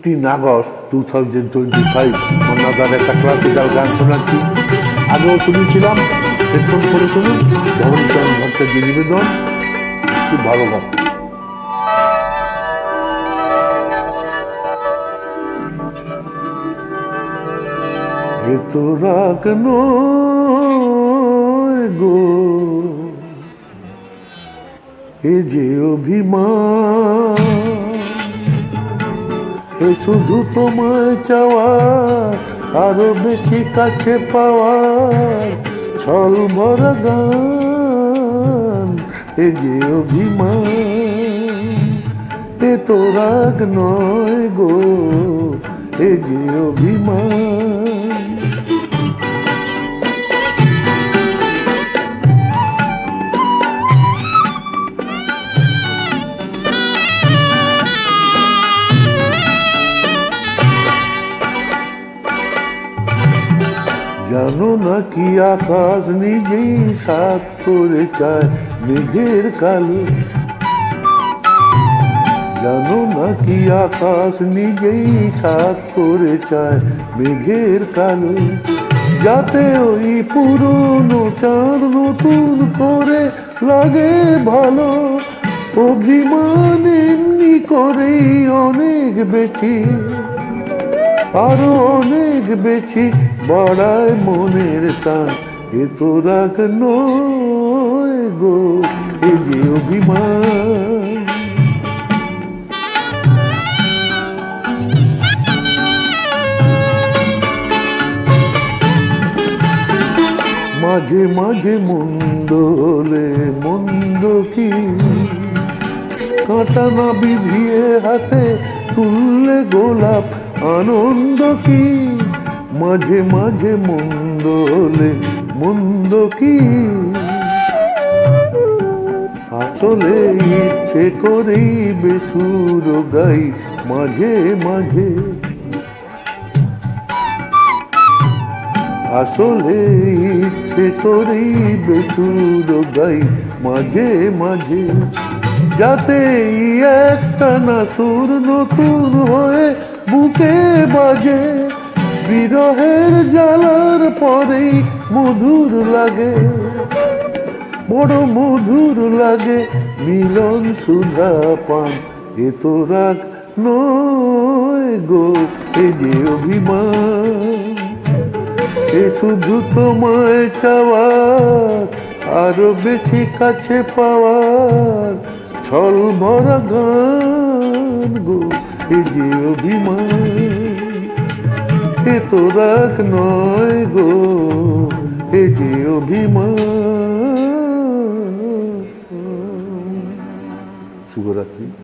August 2025 অন্যদার একটা classical গান শোনাচ্ছি। আগেও শুনেছিলাম, হেডফোন করে শুনুন। ধরণচাঁদ ভট্টাচার্য নিবেদন, খুব ভালো গান। এ তো রাগ নয় গো, এ যে অভিমান, এ শুধু তোমায় চাওয়া, আরো বেশি কাছে পাওয়ার ছল ভরা গান। এ যে অভিমান, এ তো রাগ নয় গো, এ যে অভিমান। জানো না কি আকাশ নিজেই সাত করে চায় মেঘের কালো। জানো না কি আকাশ নিজেই সাত করে চায় মেঘের কালো, যাতে ওই পুরনো চাঁদ নতুন করে লাগে ভালো। অভিমান এমনি করেই অনেক বেশি, আরো অনেক বেশি বাড়ায় মনের টান। এ তো রাগ নয় গো, এ যে অভিমান। মাঝে মাঝে মন্দ হলে মন্দ কি, কাঁটা না বিধিয়ে হাতে তুললে গোলাপ আনন্দ কি। মাঝে মাঝে মন্দ হলে মন্দ কি, আসলে ইচ্ছে করেই বেসুর গাই মাঝে মাঝে। আসলে ইচ্ছে করেই বেসুর গাই মাঝে মাঝে, যাতে একটা না সুর নতুন হয়ে বুকে বাজে। বিরহের জ্বালার পরেই মধুর লাগে, বড় মধুর লাগে মিলন সুধা পান। এ তো রাগ নয় গো, এ যে অভিমান। এ শুধু তোমায় চাওয়ার, আরো বেশি কাছে পাওয়ার ছল ভরা গান গো, এ যে অভিমান। এ তো রাগ নয় গো, এ যে অভিমান। শুভরাত্রি।